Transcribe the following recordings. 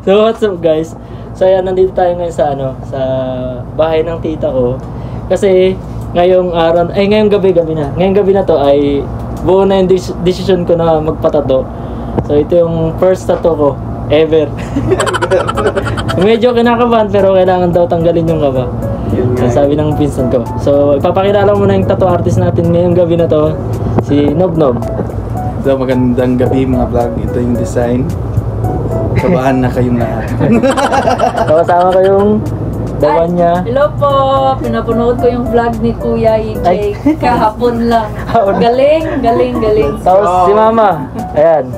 So what's up guys? So ayan, nandito tayo ngayon sa sa bahay ng tita ko. Kasi ngayong araw, ngayong gabi na. Ngayong gabi na to ay buo na yung decision ko na magpatato. So ito yung first tattoo ko ever. Medyo kinakabahan pero kailangan daw tanggalin yung kaba. So, sabi ng pinsan ko. So ipapakilala mo na yung tattoo artist natin ngayong gabi na to, si Nob Nob. So magandang gabi mga vlog. Ito yung design. Kabahan na kayong lahat. So kasama ko yung dawan niya. Hello po! Pinapanood ko yung vlog ni Kuya EJ kahapon lang. Galing. Tapos si Mama. Ayan.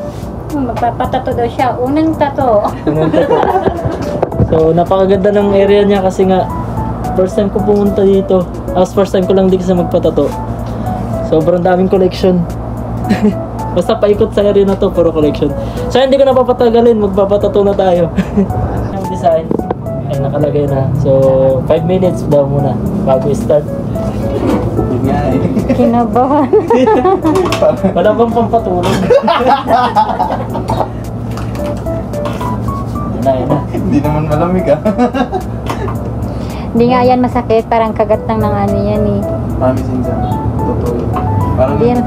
Magpapatato daw siya. Unang tato. So napakaganda ng area niya kasi nga first time ko pumunta dito. First time ko lang din kasi magpatato. Sobrang daming collection. Basta paikot sa area na to, puro collection. So hindi ko na papatagalin, magpapatato na tayo. Yung design ay nakalagay na. So 5 minutes daw muna bago i-start. Yun nga eh. Kinabahan. Wala bang pampatulog? Yan na. Hindi naman malamig ah. Hindi nga yan masakit. Parang kagat lang ng ano yan eh. Mami sinsa. Totoo. Parang Hindi yan,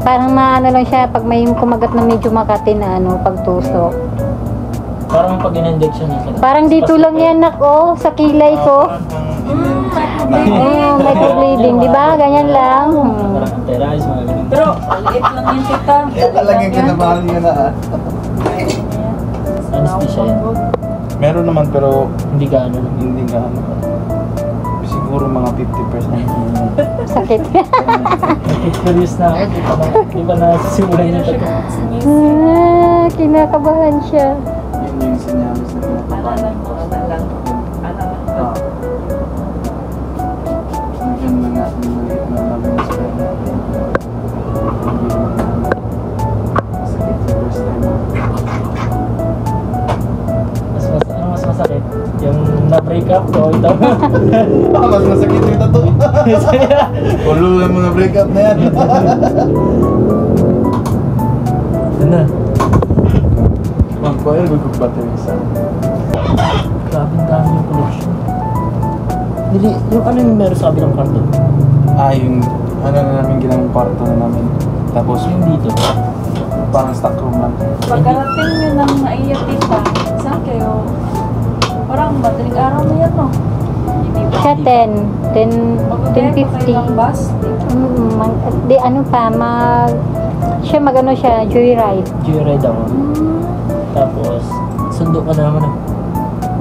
parang maano lang siya pag may kumagat na medyo makati na ano, pagtusok. Parang pag in-injection niya. Parang dito lang yan ako, sa kilay ko. Oo, may bleeding, di ba? Ganyan lang. Parang anti-rise, mga ganun. Pero, maliit lang yan tita. Talagang kinabahan niya na ah. Anesthesia yan. Meron naman pero Hindi gaano. hindi nga ano. Siguro mga 50%. Sakit. Curious na ako. Di ba nasisimulan yung tato? Kinakabahan siya. Yun yung sinyalis na pinapapala. Maganda nga yung maliit na labing square natin. Sakit sa first time. Ano mas masakit? Yung na-break up o ito? Mas masakit yung tattoo. Ulo yung mga breakup na yan. Ito na. Magkuha yung gugug battery isa. Grabe ang dami yung collection. Hindi, yung ano yung meron sa kabilang karton? Yung ano na namin ginawang kwarto na namin. Tapos Yung dito. parang stock room lang. Pagkarating nyo ng naiya tita, saan kayo? Parang madaling araw na yan no? Siya 10:50. ng bus? Di ano pa, siya magano siya, joyride. Joyride ako. Tapos, sundo ka na naman.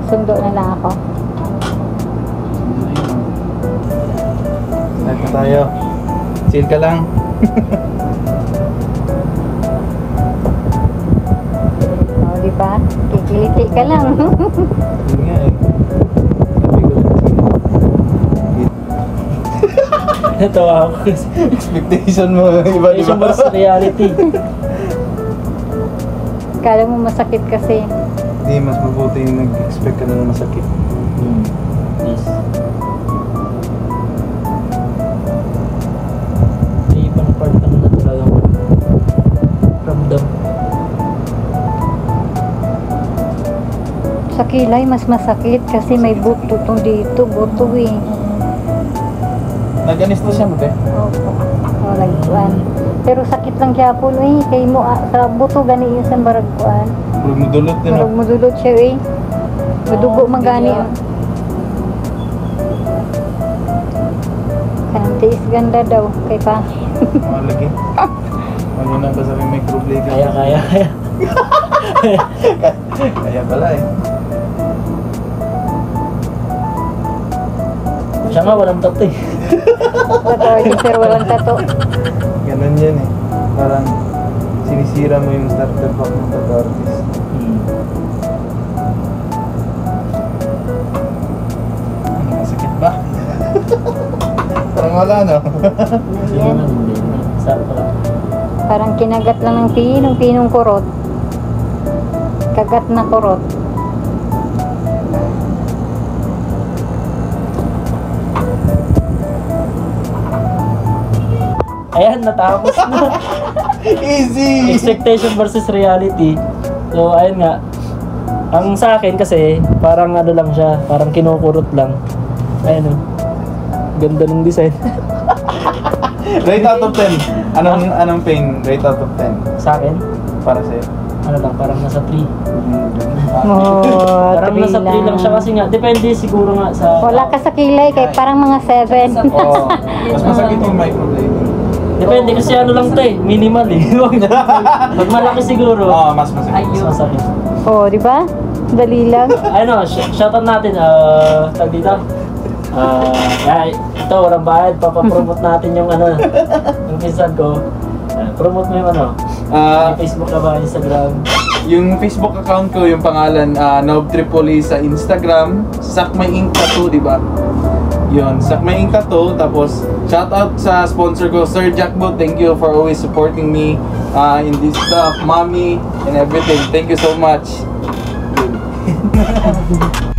Sundo na lang ako. Live na tayo. Chill ka lang. O, di ba? Kikiliti ka lang. Yun nga eh. Sabi ko lang. Natawa ako kasi. Expectation mo iba di Expectation ba? versus reality. Kala mo masakit kasi. Hindi, mas mabuti yung nag-expect ka na masakit. Yes. May ibang part ng natalagang ramdam. Sa kilay, mas masakit kasi may buto tong dito. Buto eh. Nag-anesthesia mo ba? Opo. O, nagkuhan. Pero sakit lang siya po eh. Kay mo, sa buto gani yung sa baragkuhan. Puro mo dulot din Marag ah. madulot siya eh. Madugo man gani. Kanang tiis ganda daw. Kay pa. Malagi. Ano na ba sabi may problema? Kaya. Kaya pala eh. Siya nga, walang tato eh. Totoo din sir, walang tato. Ganun yan eh. Parang sinisira mo yung starter pack ng tattoo artist. Masakit ba? Parang wala no? Yan. Hindi. Sarap pa lang. Parang kinagat lang ng pinong kurot. Kagat na kurot. Ayan, natapos na. Easy! Expectation versus reality. So, ayun nga. Ang sa akin kasi, parang ano lang siya, parang kinukurot lang. Ayun oh. Ganda ng design. Rate out of 10. Anong pain? Rate out of 10. Sa akin, Para sa'yo. ano lang, parang nasa 3. Oh, Parang nasa 3 lang siya kasi nga, depende siguro nga sa... Wala ka sa kilay, kay parang mga 7. Oo. Mas masakit yung microblading. Depende kasi ano lang to eh, minimal eh. Pag malaki siguro, Oo, mas masakit. mas masakit. Oh, di ba? Dali lang. Ano, shoutout natin, tag dito. Ito, walang bayad, papapromote natin yung ano, yung pinsan ko. Promote mo yung ano, yung Facebook na ba, Instagram. Yung Facebook account ko, yung pangalan, Nob Tripoli sa Instagram, Sakmay Ink Tattoo, di ba? Yun, Sakmay Ink Tattoo. Tapos, shoutout sa sponsor ko, Sir Jackbo. Thank you for always supporting me in this stuff, mommy, and everything. Thank you so much. Yun.